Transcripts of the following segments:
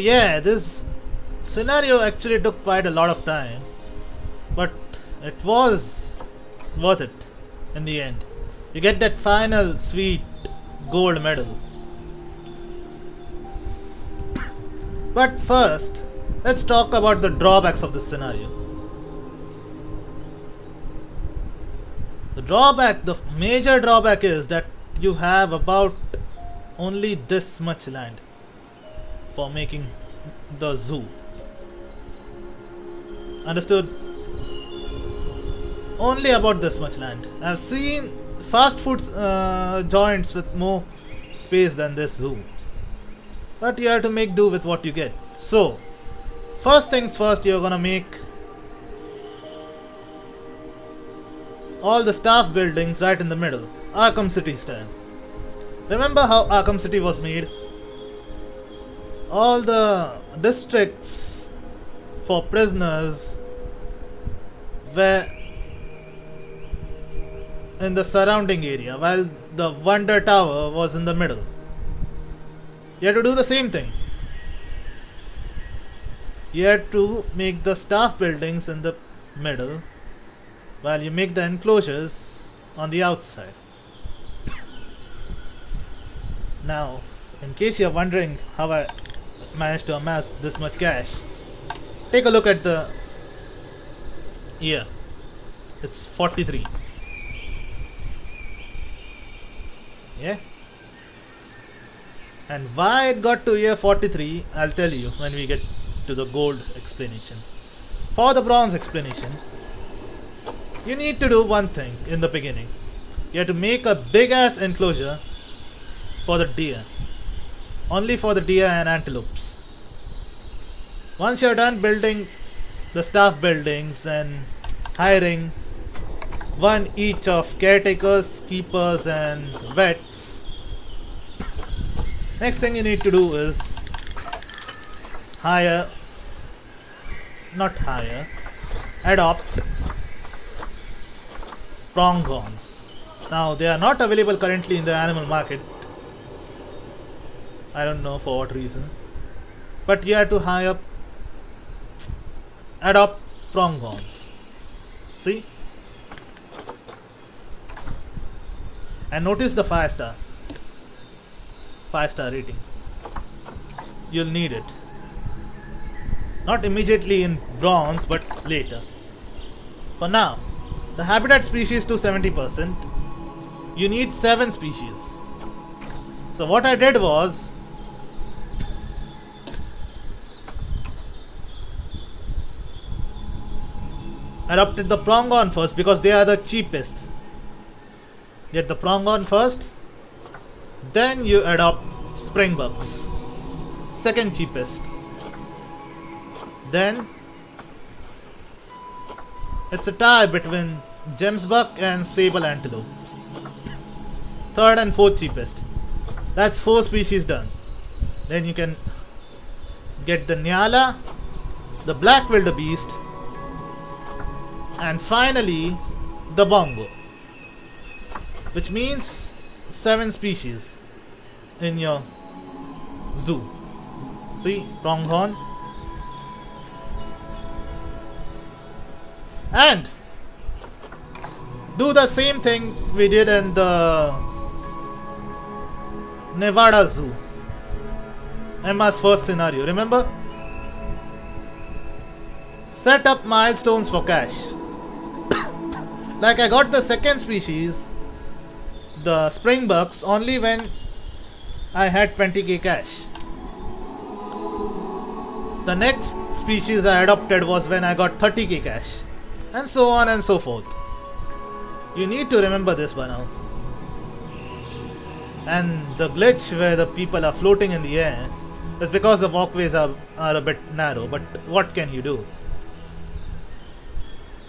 yeah, this scenario actually took quite a lot of time, but it was worth it in the end. You get that final sweet gold medal. But first, let's talk about the drawbacks of this scenario. The major drawback is that you have about only this much land for making the zoo. Understood? Only about this much land. I've seen fast food joints with more space than this zoo. But you have to make do with what you get. So, first things first, you're gonna make all the staff buildings right in the middle, Arkham City style. Remember how Arkham City was made? All the districts for prisoners were in the surrounding area, while the Wonder Tower was in the middle. You have to do the same thing. You have to make the staff buildings in the middle, while you make the enclosures on the outside. Now, in case you're wondering how I managed to amass this much cash, take a look at the year. It's 43. Yeah? And why it got to year 43, I'll tell you when we get to the gold explanation. For the bronze explanation, you need to do one thing in the beginning. You have to make a big ass enclosure for the deer. Only for the deer and antelopes. Once you're done building the staff buildings and hiring one each of caretakers, keepers and vets, next thing you need to do is adopt pronghorns. Now they are not available currently in the animal market. I don't know for what reason. But you have to adopt pronghorns. See? And notice the 5-star rating. You'll need it. Not immediately in bronze, but later. For now, the habitat species to 70%. You need 7 species. So what I did was, adopted the pronghorn first because they are the cheapest. Get the pronghorn first, then you adopt springbucks, second cheapest. Then it's a tie between gemsbuck and sable antelope, third and fourth cheapest. That's 4 species done. Then you can get the nyala, the black wildebeest, and finally the bongo, which means 7 species in your zoo. See, pronghorn. And do the same thing we did in the Nevada Zoo, Emma's first scenario. Remember? Set up milestones for cash. Like I got the second species, the springbucks, only when I had 20k cash. The next species I adopted was when I got 30k cash, and so on and so forth. You need to remember this by now. And the glitch where the people are floating in the air is because the walkways are a bit narrow, but what can you do?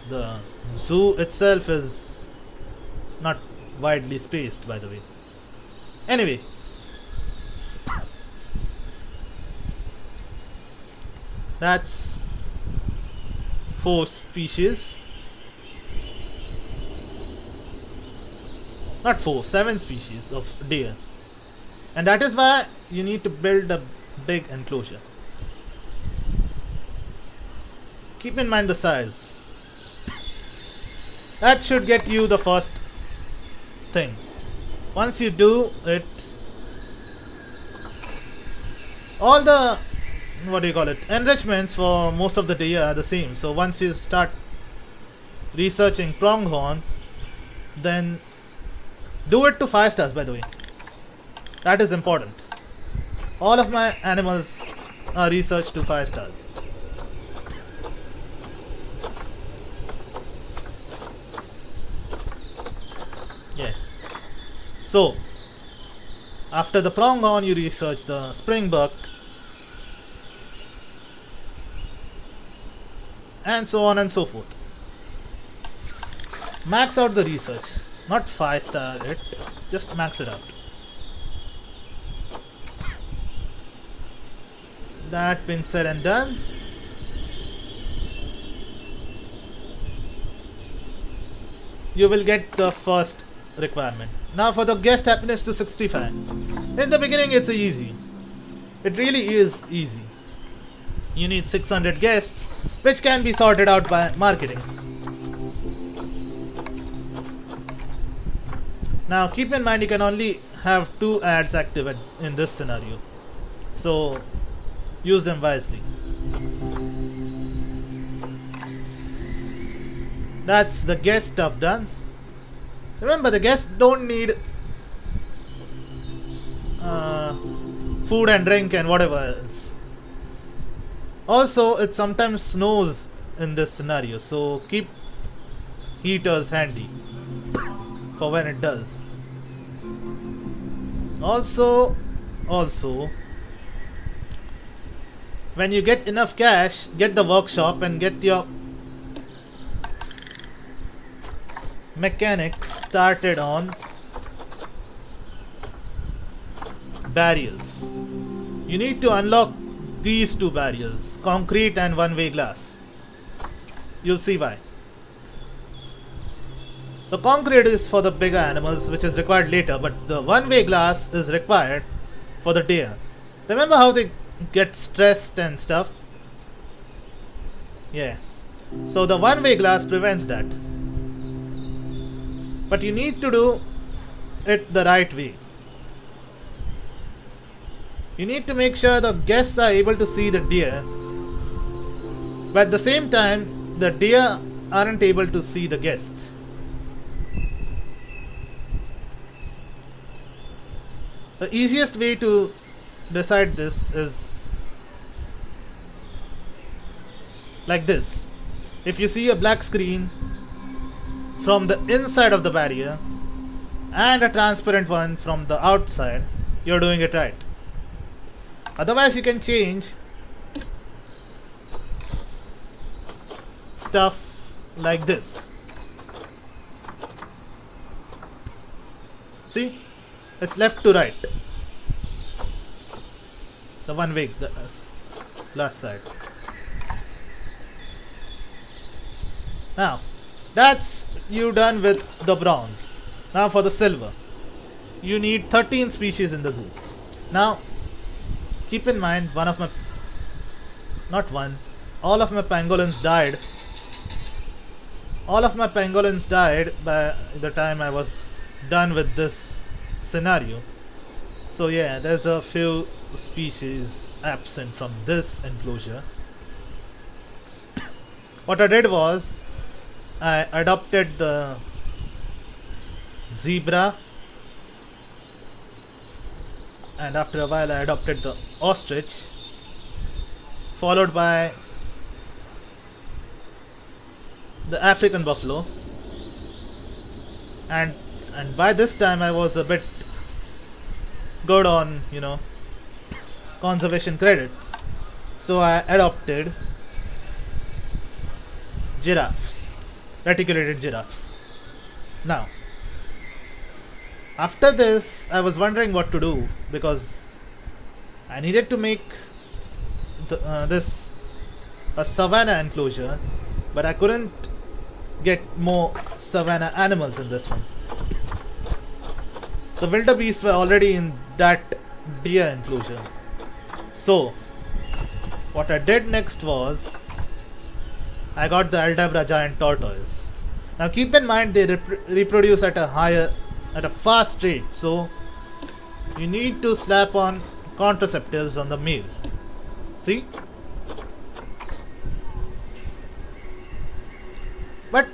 The zoo itself is not widely spaced, by the way. Anyway, that's 4 species. Not 4, 7 species of deer. And that is why you need to build a big enclosure. keep in mind the size. That should get you the first thing. Once you do it, all the enrichments for most of the deer are the same. So once you start researching pronghorn, then do it to 5 stars, by the way. That is important. All of my animals are researched to 5 stars. Yeah. So, after the pronghorn, you research the springbuck, and so on and so forth. Max out the research, not 5 star it, just max it out. That being said and done, you will get the first requirement. Now for the guest happiness to 65. In the beginning it's easy. It really is easy. You need 600 guests, which can be sorted out by marketing. Now keep in mind you can only have 2 ads active in this scenario. So use them wisely. That's the guest stuff done. Remember, the guests don't need food and drink and whatever else. Also, it sometimes snows in this scenario, so keep heaters handy for when it does. Also, when you get enough cash, get the workshop and get your mechanics started on barriers. You need to unlock these 2 barriers, concrete and one-way glass. You'll see why. The concrete is for the bigger animals, which is required later, but the one-way glass is required for the deer. Remember how they get stressed and stuff? Yeah. So the one-way glass prevents that. But you need to do it the right way. You need to make sure the guests are able to see the deer, but at the same time the deer aren't able to see the guests. The easiest way to decide this is like this. If you see a black screen from the inside of the barrier and a transparent one from the outside, you're doing it right. Otherwise you can change stuff like this. See? It's left to right. The one way glass side. Now, that's you done with the bronze. Now for the silver. You need 13 species in the zoo. Now, keep in mind all of my pangolins died. All of my pangolins died by the time I was done with this scenario. So yeah, there's a few species absent from this enclosure. What I did was I adopted the zebra, and after a while I adopted the ostrich, followed by the African buffalo, and by this time I was a bit good on, conservation credits, so I adopted giraffes, reticulated giraffes. Now, after this, I was wondering what to do, because I needed to make this a savanna enclosure, but I couldn't get more savanna animals in this one. The wildebeest were already in that deer enclosure. So, what I did next was I got the Aldabra giant tortoise. Now keep in mind they reproduce at a fast rate, so you need to slap on contraceptives on the male. See? But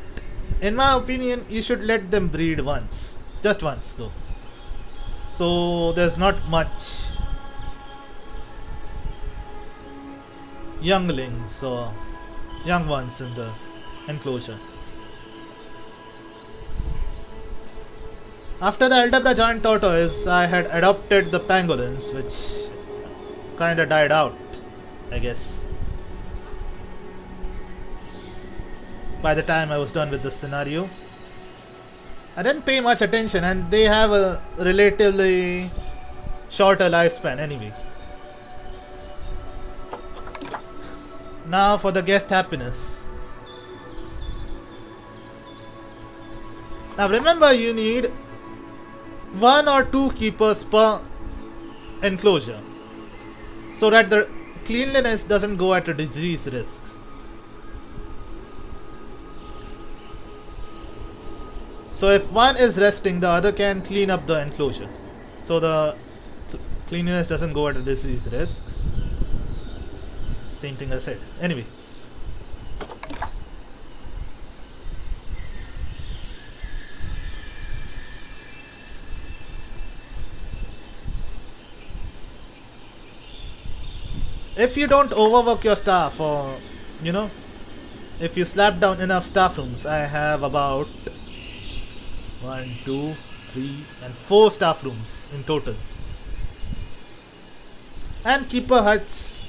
in my opinion, you should let them breed once. Just once though. So there's not much younglings or young ones in the enclosure. After the Aldabra giant tortoise, I had adopted the pangolins, which kinda died out, I guess, by the time I was done with this scenario. I didn't pay much attention, and they have a relatively shorter lifespan anyway. Now for the guest happiness. Now remember, you need 1 or 2 keepers per enclosure so that the cleanliness doesn't go at a disease risk. So if one is resting, the other can clean up the enclosure, so the cleanliness doesn't go at a disease risk. Same thing I said. Anyway, if you don't overwork your staff, or if you slap down enough staff rooms, I have about 1, 2, 3, and 4 staff rooms in total, and keeper huts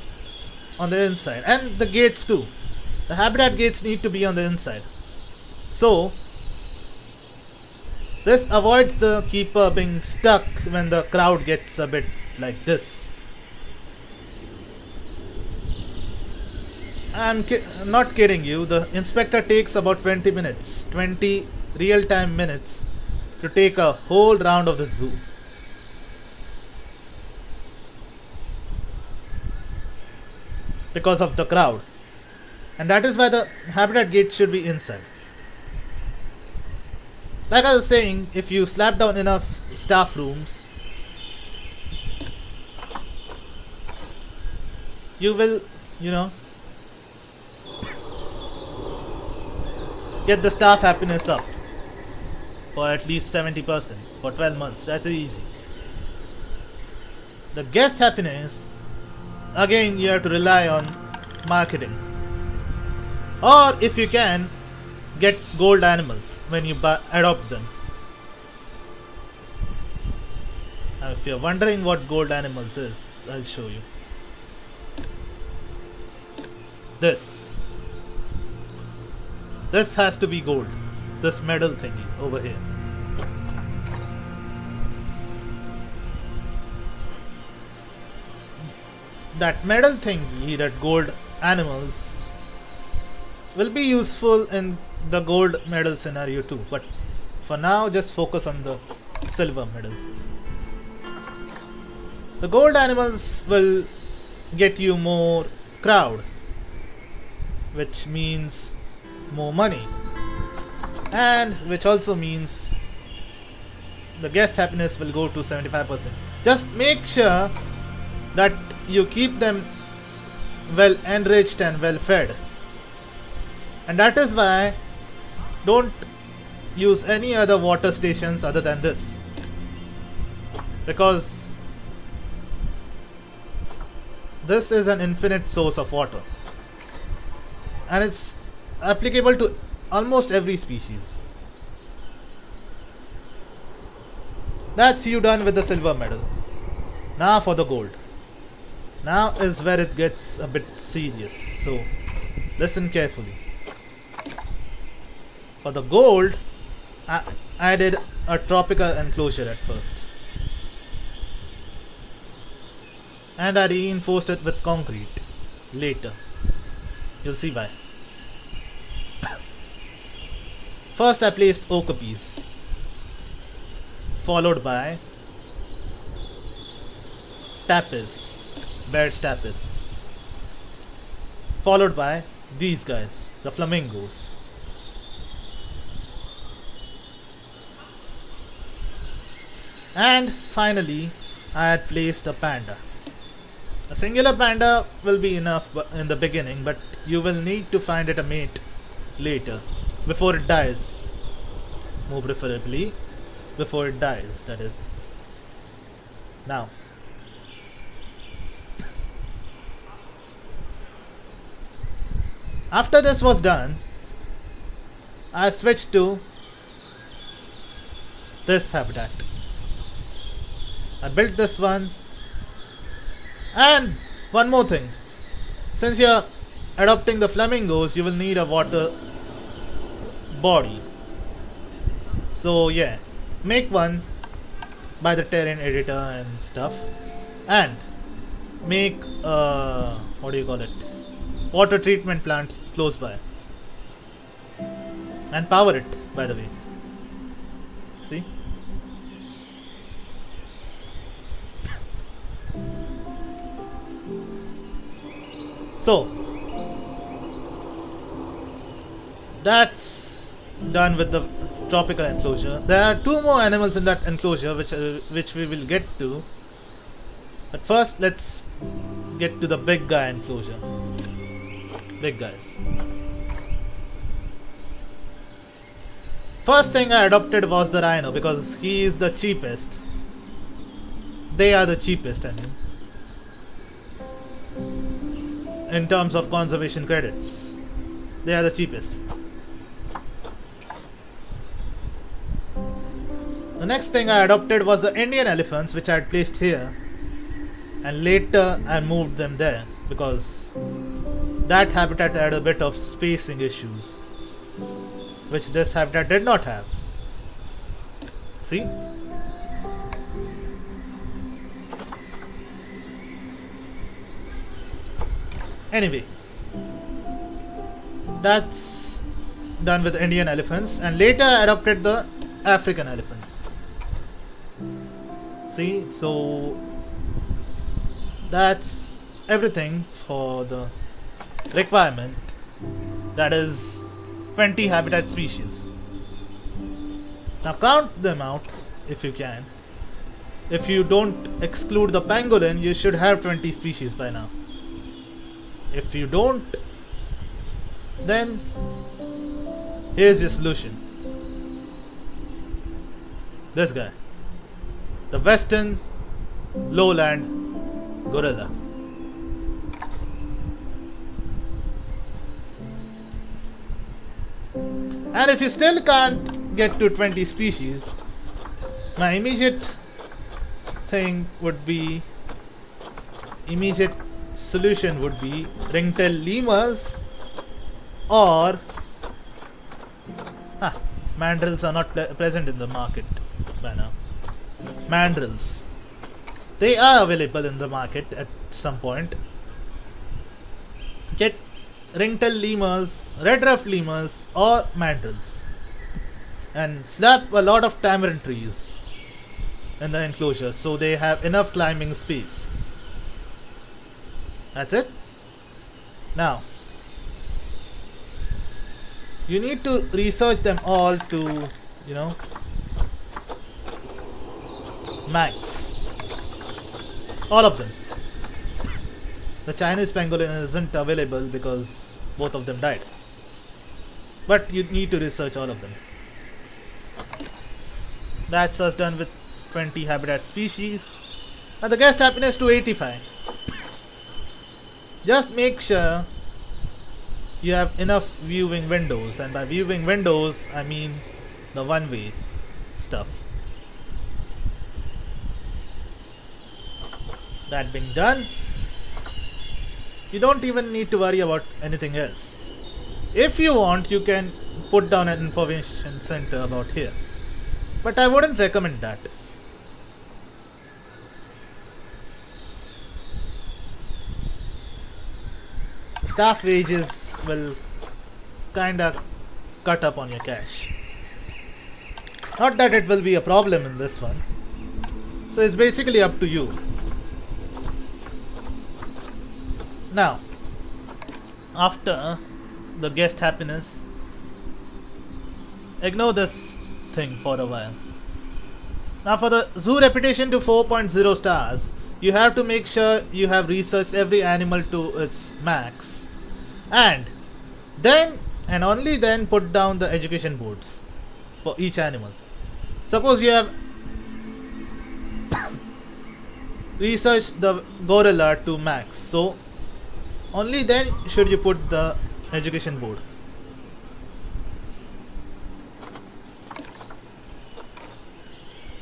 on the inside, and the gates too. The habitat gates need to be on the inside, so this avoids the keeper being stuck when the crowd gets a bit like this. I'm not kidding you. The inspector takes about 20 minutes, 20 real-time minutes, to take a whole round of the zoo. Because of the crowd. And that is why the habitat gate should be inside. Like I was saying, if you slap down enough staff rooms, you will, get the staff happiness up for at least 70% for 12 months. That's easy. The guest happiness, again, you have to rely on marketing, or if you can, get gold animals when you adopt them. Now if you're wondering what gold animals is, I'll show you. This has to be gold. This medal thingy over here. That medal thingy, that gold animals, will be useful in the gold medal scenario too, but for now just focus on the silver medals. The gold animals will get you more crowd, which means more money, and which also means the guest happiness will go to 75%. Just make sure that you keep them well enriched and well fed, and that is why don't use any other water stations other than this, because this is an infinite source of water and it's applicable to almost every species. That's you done with the silver medal. Now for the gold. Now is where it gets a bit serious, so listen carefully. For the gold, I added a tropical enclosure at first, and I reinforced it with concrete later. You'll see why. First I placed okapis, followed by tapirs, Baird's tapir, followed by these guys, the flamingos. And finally, I had placed a panda. A singular panda will be enough in the beginning, but you will need to find it a mate later, before it dies. More preferably, before it dies, that is. Now, after this was done, I switched to this habitat. I built this one. And one more thing. Since you're adopting the flamingos, you will need a water body. So yeah, make one by the terrain editor and stuff. And make what do you call it? Water treatment plant close by. And power it, by the way. See? So, that's done with the tropical enclosure. There are two more animals in that enclosure which we will get to. But first, let's get to the big guy enclosure. Big guys. First thing I adopted was the rhino because he is the cheapest. They are the cheapest, I mean, in terms of conservation credits. They are the cheapest. The next thing I adopted was the Indian elephants, which I had placed here, and later I moved them there because that habitat had a bit of spacing issues, which this habitat did not have. See? Anyway, that's done with Indian elephants, and later I adopted the African elephants. See, so that's everything for the requirement, that is 20 habitat species. Now count them out if you can. If you don't exclude the pangolin, you should have 20 species by now. If you don't, then here's your solution. This guy, the western lowland gorilla. And if you still can't get to 20 species, my immediate solution would be ringtail lemurs, or mandrills are not present in the market by now. Mandrills, they are available in the market at some point. Get ringtail lemurs, red ruffed lemurs, or mandrills, and slap a lot of tamarind trees in the enclosure so they have enough climbing space. That's it. Now, you need to research them all to, max. All of them. The Chinese pangolin isn't available because both of them died. But you need to research all of them. That's us done with 20 habitat species. Now the guest happiness to 85. Just make sure you have enough viewing windows, and by viewing windows I mean the one-way stuff. That being done, you don't even need to worry about anything else. If you want, you can put down an information center about here, but I wouldn't recommend that. Staff wages will kinda cut up on your cash. Not that it will be a problem in this one. So it's basically up to you. Now, after the guest happiness. Ignore this thing for a while. Now for the zoo reputation to 4.0 stars, you have to make sure you have researched every animal to its max. And then and only then put down the education boards for each animal. Suppose you have researched the gorilla to max, so only then should you put the education board.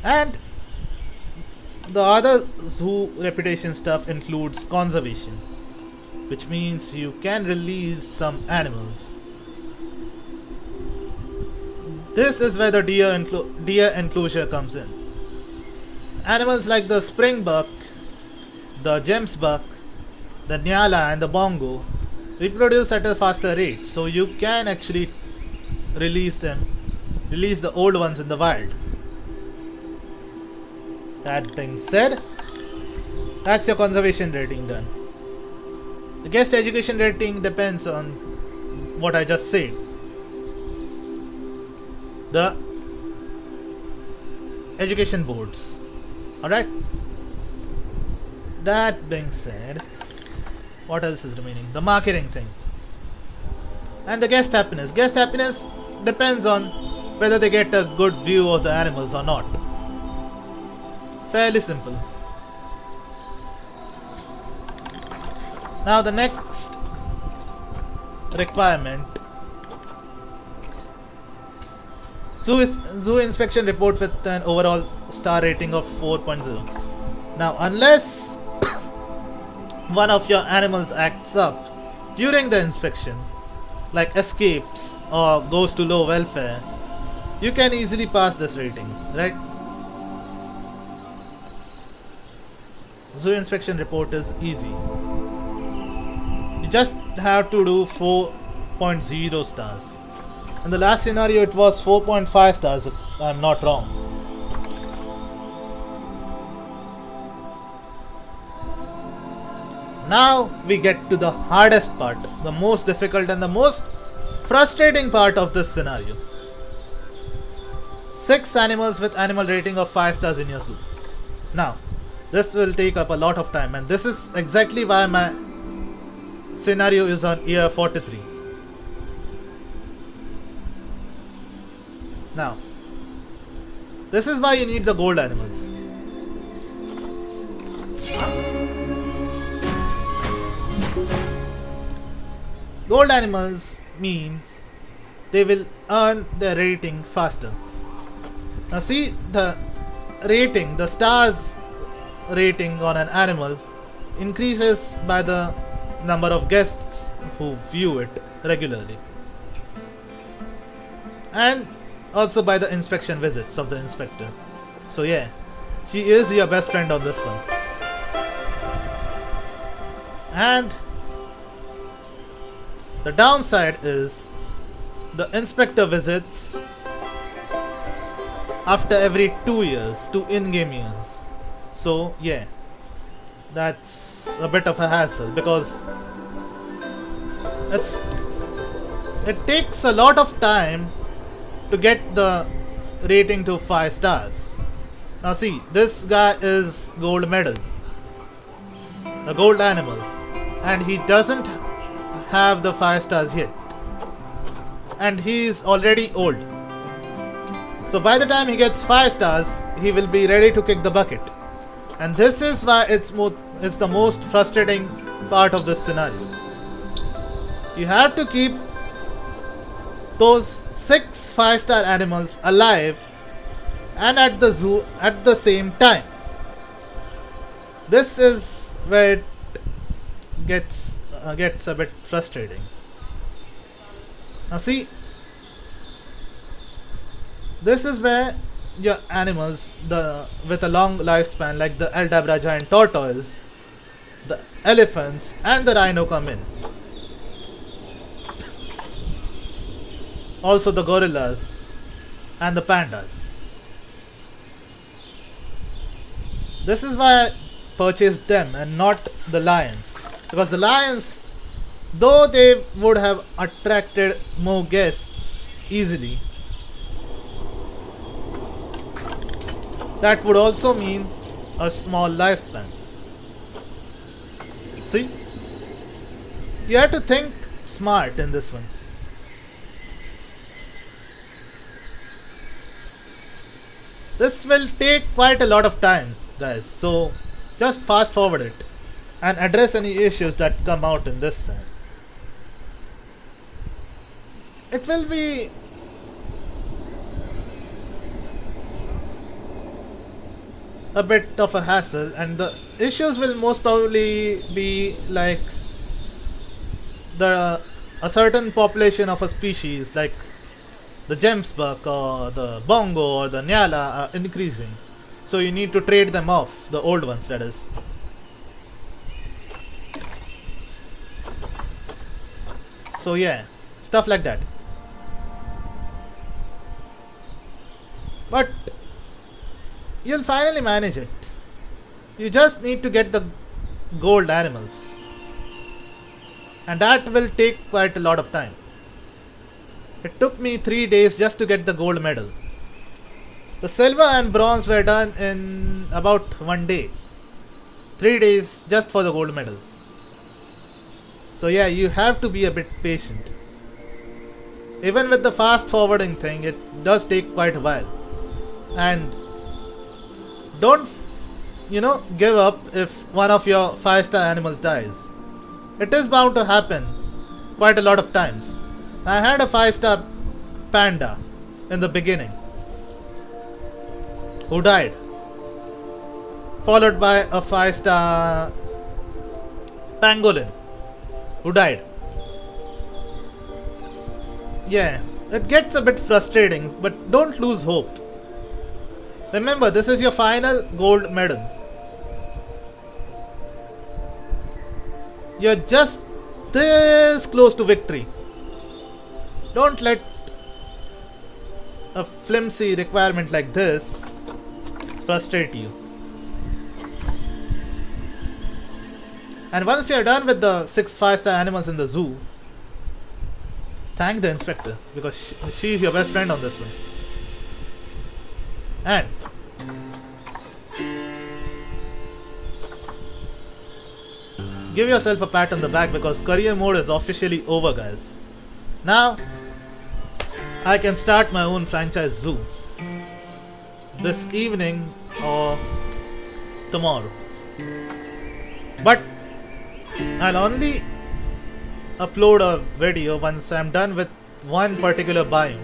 And the other zoo reputation stuff includes conservation, which means you can release some animals. This is where the deer enclosure comes in. Animals like the springbuck, the gemsbuck, the nyala and the bongo reproduce at a faster rate, so you can actually release the old ones in the wild. That being said, that's your conservation rating done. The guest education rating depends on what I just said. The education boards. Alright? That being said, what else is remaining? The marketing thing. And the guest happiness. Guest happiness depends on whether they get a good view of the animals or not. Fairly simple. Now the next requirement. Zoo inspection report with an overall star rating of 4.0. Now unless one of your animals acts up during the inspection, like escapes or goes to low welfare, you can easily pass this rating, right? Zoo inspection report is easy. You just have to do 4.0 stars. In the last scenario it was 4.5 stars if I'm not wrong. Now we get to the hardest part, the most difficult and the most frustrating part of this scenario. 6 animals with animal rating of 5 stars in your zoo. Now, this will take up a lot of time, and this is exactly why my scenario is on year 43. Now, this is why you need the gold animals. Gold animals mean they will earn their rating faster. Now see, the rating, the stars rating on an animal increases by the number of guests who view it regularly, and also by the inspection visits of the inspector. So yeah, she is your best friend on this one. And the downside is the inspector visits after every 2 years, 2 in-game years. So yeah, that's a bit of a hassle because it takes a lot of time to get the rating to 5 stars. Now see, this guy is gold medal, a gold animal, and he doesn't have the 5 stars yet, and he is already old. So by the time he gets 5 stars, he will be ready to kick the bucket. And this is why it's the most frustrating part of this scenario. You have to keep those 6 5-star animals alive and at the zoo at the same time. This is where it gets a bit frustrating. Now see, this is where your animals with a long lifespan like the Aldabra giant tortoise, the elephants and the rhino come in. Also the gorillas and the pandas. This is why I purchased them and not the lions, because the lions, Though they would have attracted more guests easily, that would also mean a small lifespan. See? You have to think smart in this one. This will take quite a lot of time, guys, so just fast forward it and address any issues that come out in this side. It will be a bit of a hassle, and the issues will most probably be like a certain population of a species like the gemsbuck or the bongo or the nyala are increasing, so you need to trade them off, the old ones that is. So yeah, stuff like that. But you'll finally manage it. You just need to get the gold animals, and that will take quite a lot of time. It took me 3 days just to get the gold medal. The silver and bronze were done in about 1 day. 3 days just for the gold medal. So yeah, you have to be a bit patient. Even with the fast forwarding thing, it does take quite a while. And don't, give up if one of your 5-star animals dies. It is bound to happen quite a lot of times. I had a 5-star panda in the beginning who died, followed by a 5-star pangolin who died. Yeah, it gets a bit frustrating, but don't lose hope. Remember, this is your final gold medal. You're just this close to victory. Don't let a flimsy requirement like this frustrate you. And once you're done with the 6 5-star animals in the zoo, thank the inspector, because she's your best friend on this one. And give yourself a pat on the back, because career mode is officially over, guys. Now I can start my own franchise zoo this evening or tomorrow. But I'll only upload a video once I'm done with one particular biome.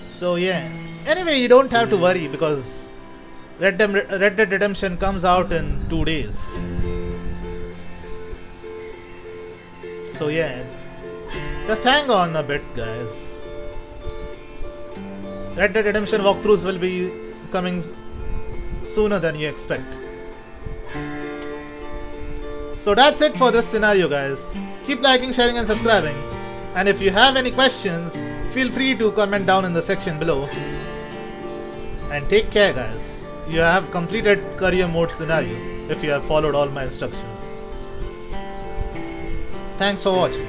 So yeah. Anyway, you don't have to worry, because Red Dead Redemption comes out in 2 days. So yeah. Just hang on a bit, guys. Red Dead Redemption walkthroughs will be coming sooner than you expect. So that's it for this scenario, guys. Keep liking, sharing and subscribing. And if you have any questions, feel free to comment down in the section below. And take care, guys. You have completed career mode scenario if you have followed all my instructions. Thanks for watching.